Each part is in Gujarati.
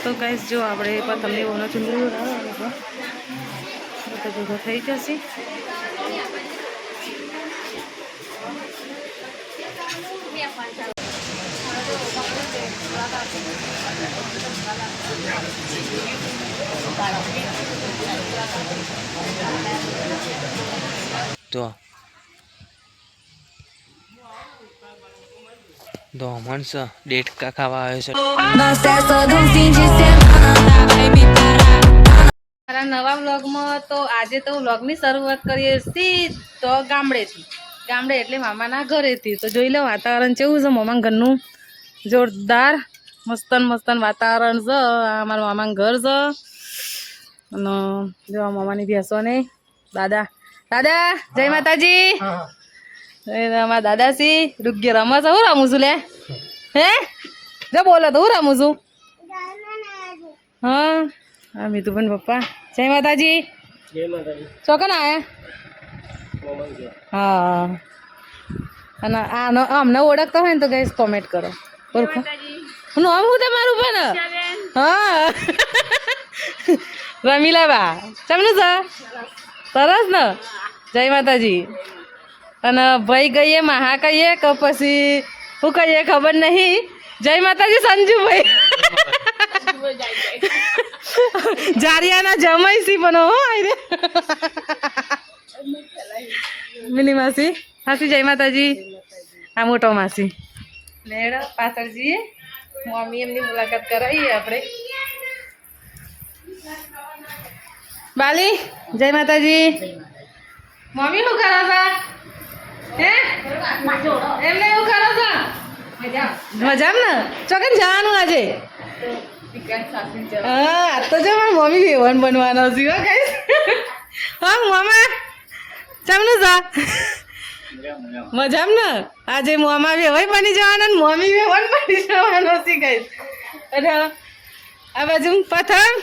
તો ગાઈસ જો આપણે તમને ઓનો ચુંદડી ઉડાવવાનો તો ભેગો થઈ જશે. તો માણસ ડેટકા ખાવા આવે છે. મારા નવા વ્લોગમાં તો આજે તો વ્લોગની શરૂઆત કરીએ તો ગામડે એટલે મામાના ઘરેથી. તો જોઈ લો વાતાવરણ કેવું છે મામાના ઘરનું, જોરદાર મસ્તન વાતાવરણ છે. અમારા મામાનું ઘર છે અને જો મામાની ભેંસો ને દાદા જય માતાજી. અમારા દાદાશ્રી રૂગ્ય રમવા છે. હું રમું છું લે હે જો બોલો તો હું રમું છું. હા મીતુબેન પપ્પા જય માતાજી. ચોકન આયા. હા અને આનો અમને ઓળખતા હોય ને તો ગઈશ કોમેન્ટ કરો. ઓળખો નામ હું તમારું પણ હા રમીલાબા ચમનું છે સરસ ને. જય માતાજી. અને ભાઈ કહીએ મહા કહીએ કે પછી શું કહીએ ખબર નહીં. જય માતાજી સંજુભાઈ જારિયાના જમાઈ સી પણ હો આઈ મિની માસી હાસી જય માતાજી. આ મોટો માસી લેડો પાછળ જઈએ મમ્મી એમની મુલાકાત કરાવીએ આપણે. બાલી જય માતાજી. મમ્મી શું કરો છો હે એમને એવું કરો છો મજામાં ને. ચોકન જવાનું આજે હા આજ તો જો મારી મમ્મી વેવણ બનવાનો છે કઈ. હા મામા ચમનું જા મજામ ને. આજે મામા વેવાય બની જવાના ને મમ્મી વેવણ બની જવાનો છે કઈ. અરે આ બાજુ પથંગ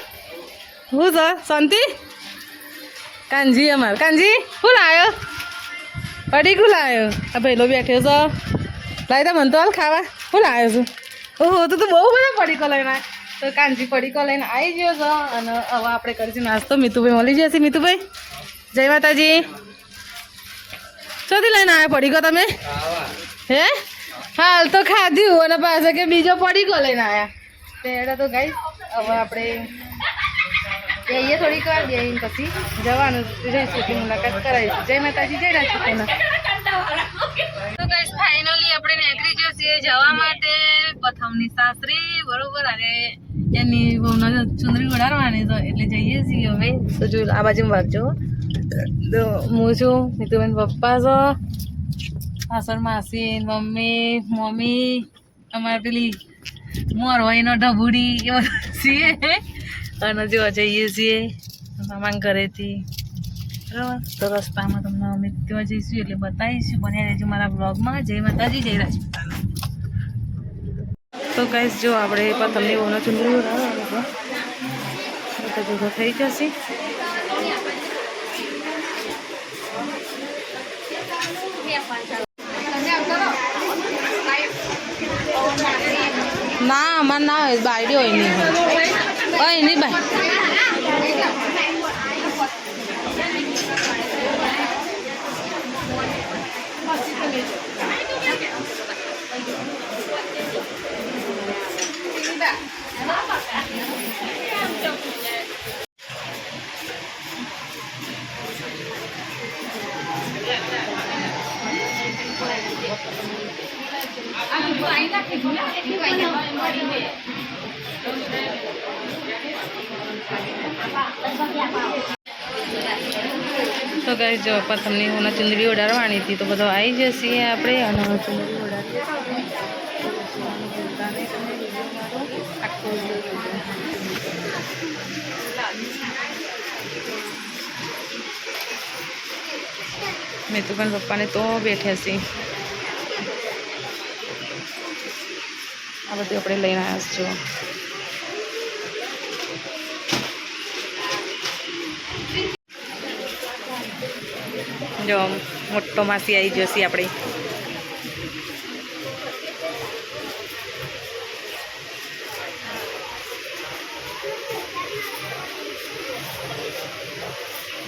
હું છે શાંતિ. કાનજી અમાર કાનજી શું લાવ્યો પડીકું લાવ્યો. આ પહેલો બેઠ્યો છો લાવી તા મને તો હાલ ખાવા. શું લાવ્યો છું ઓહો તો તું બહુ બધા પડીકો લઈને તો કાનજી પડીકો લઈને આવી ગયો છો. અને હવે આપણે કરીશું નાસ્તો. મીતુભાઈ મળી જશે. મીતુભાઈ જય માતાજી. શોધી લઈને આવ્યા પડીકો તમે હે હાલ તો ખાધ્યું અને પાછા કે બીજો પડીકો લઈને આવ્યા. તેડા તો ગાઈ હવે આપણે જઈએ થોડીક વાર બેહીને પછી જવાનું રહેશે એટલે મુલાકાત કરાવીશું. જય માતાજી જય રાજપૂતાના. તો ગાઈસ ફાઇનલી આપણે નીકળી જઈએ જવા માટે પ્રથમની સાસરી બરોબર. અને એની ચુંદડી ઉડાડવાની તો એટલે જઈએ છીએ હવે. તો જોઈ આ બાજુ વાગજો. તો હું છું મીતુબેન પપ્પા છો પાછળ માસી મમ્મી અમારે પેલી મોરવાઈનો ઢબુડી એવો છીએ. અને જો જઈએ છીએ મામાના ઘરેથી બરાબર. તો રસ્તામાં તમને અમે ત્યાં જઈશું એટલે બતાવીશું. બન્યા રહેજો મારા બ્લોગમાં. જય માતાજી જય રાજપૂતાના. તો ગાઈસ જો આપણે તમને ઓનો ચુંદડી ઉડાવવાનો તો ભેગો થઈ જશે. ના અમારે ના હોય બાયડી હોય નહીં હોય નહીં ભાઈ. તો ગાઈસ જો તમને હું ચુંદડી ઉડાડવાની હતી તો બધો આવી જશે આપણે. અને ચુંદડી ઉડાડીએ મીતુબેન પપ્પાને તો બેઠ્યા છે. આ બધું આપણે લઈને આવ્યા છો. જો મોટો માસી આવી જશે આપણે.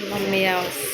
મમ્મી આવશે.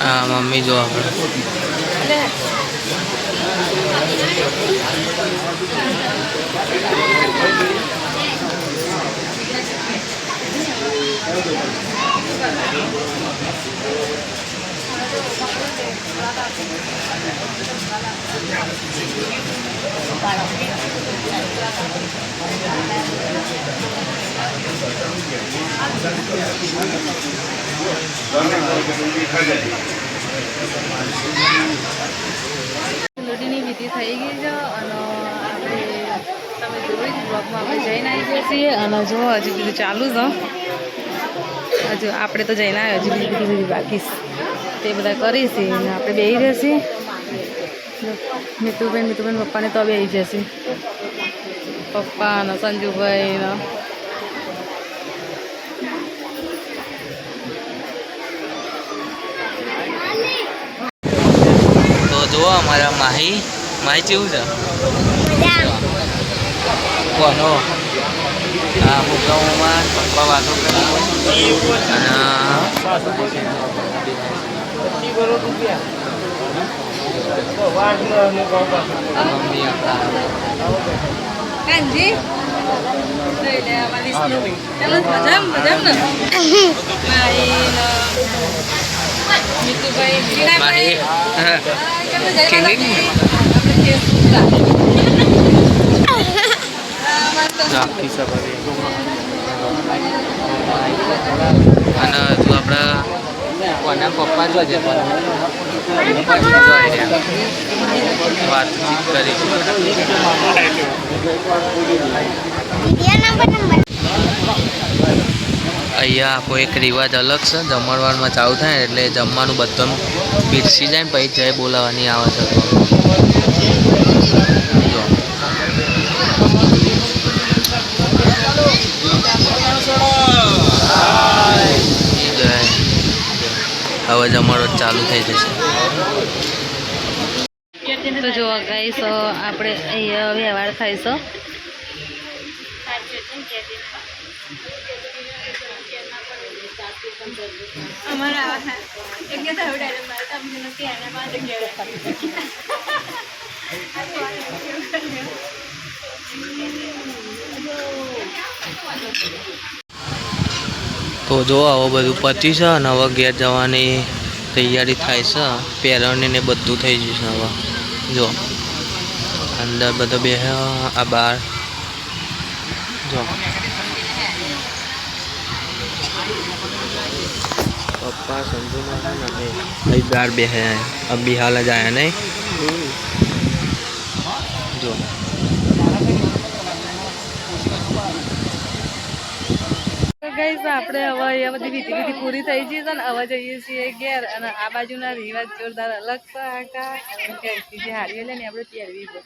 हाँ मम्मी जो આપણે લોડીની વિધિ થઈ ગઈ છે અને આપણે તમે જોઈ જ બ્લોગમાં આપણે જઈને આવી ગયા છીએ અને જો હજુ બીજું ચાલુ છે. હજુ આપણે તો જઈને આવ્યા હજુ બીજી બધી બાકી તે બધા કરીશી અને આપણે બેસી રહેશી. મિતુબેન પપ્પાને તો બેસી જશે. પપ્પા ને સંજુભાઈ ને જો અમારા માહી કેવું છે કોનો હા મુકાઓમાં પપ્પા વાતો કરી અને મમ્મી કાંજી માહી અને તું આપણા કોના પપ્પા જો છે વાતચીત કરીશું. અહીંયા આખો એક રિવાજ અલગ છે. જમણવારમાં ચાલુ થાય એટલે જમવાનું બધું પીરસી જાય ને પછી જય બોલાવવાની આવે છે. હવે જમણો ચાલુ થઈ જશે. તો જો ગાઈસ આપણે અહીંયા વ્યવહાર થાય છે. તો જો આવો બધું પતી છે અને હવે ઘેર જવાની તૈયારી થાય છે. પેરણી ને બધું થઈ ગયું છે. હવે જો અંદર બધો બે આ બાર જો પપ્પા સંજુ ભાઈ બાર બે અભી હાલ જ આયા નહીં જો ગાઈસ આપણે હવે અહીંયા બધી વિધિ પૂરી થઈ ગઈ છે ને હવે જઈએ છીએ ઘેર. અને આ બાજુના રિવાજ જોરદાર અલગ છે. આકા જે હાડીઓ લે ને આપણે પહેરવી છે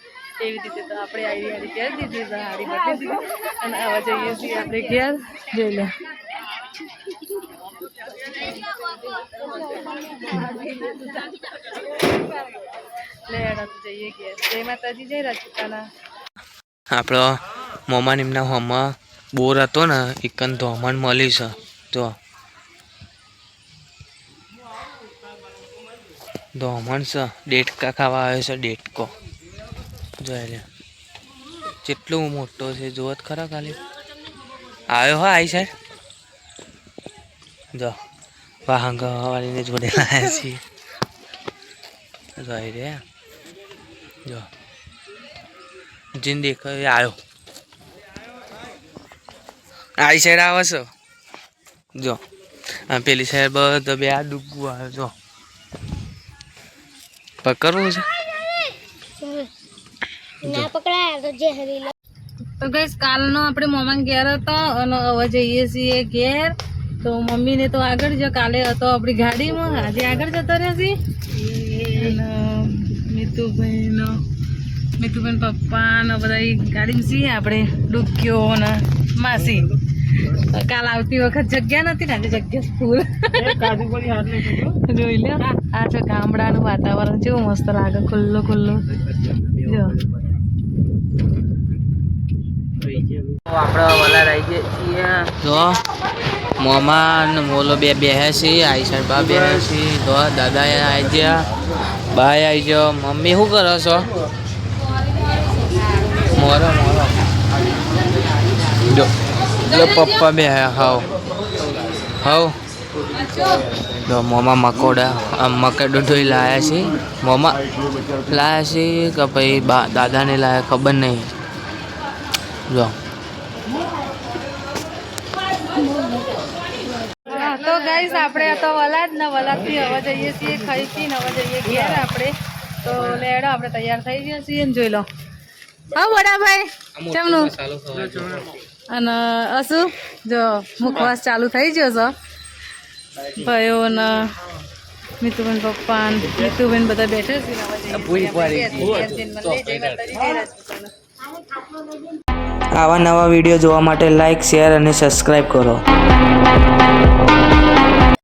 એવી રીતે તો આપણે આવી હાડી પહેરી દીધી છે. હાડી બદલી દીધી અને હવે જઈએ છીએ આપણે ઘેર. જોઈ લે જઈએ ઘેર. જય માતાજી, જય રાજપૂતાના. આપણો મોમા નિમના હોમાં બોર હતો ને એકન ધોમણ મળી છે. જો ધોમણ છે. ડેટકા ખાવા આવ્યો છે. ડેટકો જોઈ લે કેટલું મોટો છે. જોત ખરા ખાલી આવ્યો હા આઈ સાઈડ જો વાહંગાવાળીને જોડે લાયા છીએ. જોઈ રે જો જીન દેખો આવ્યો આ સાઈડ આવે છે. જો પેલી સાઈડ બધો બે આ ડૂબવું આવે. જો પકડવું છે. તો ગાઈસ કાલનો આપણે મોમાં ઘેર હતો અને હવે જઈએ છીએ ઘેર. તો મમ્મીને તો આગળ જો કાલે હતો આપણી ગાડીમાં, આજે આગળ જતો રહેશે. અને મીતુબેન પપ્પા ને બધા ગાડીમાં છીએ. આપણે ડૂબક્યો ને માસી કાલ આવતી વખત જગ્યા નથી ને આજે જગ્યા ફૂલ. જોઈ લે આ છે ગામડાનું વાતાવરણ કેવું મસ્ત લાગે. ખુલ્લો ખુલ્લો જો આપણે વલાર આવી જઈએ છીએ. જો મોમા ને મોલો બે બેહે છે. આઈ સાઈડ બા બેહે છે. જો દાદા આવી ગયા, બાય આવી ગયો. મમ્મી શું કરો છો? મોરો મોરો જો પપ્પા બે હાવ જો મોમા મકોડા મકેડો ધોઈ લાયા છે. મોમા લાયા છે કે ભાઈ દાદાને લાયા ખબર નહીં. જો તો ગાઈસ આપણે તો વલાદ ને વલાદથી હવે જઈએ છીએ ખાઈ પીને હવે જઈએ ઘેર આપણે. તો લેડો આપણે તૈયાર થઈ ગયા છીએ ને જોઈ લો. હા વડાભાઈ કેમનું? અને અસુ જો મુખવાસ ચાલુ થઈ ગયો છે. ભાઈઓ ને મીતુબેન પપ્પા મીતુબેન બધા બેઠા છે. આવા નવા વિડીયો જોવા માટે લાઈક, શેર અને સબસ્ક્રાઈબ કરો.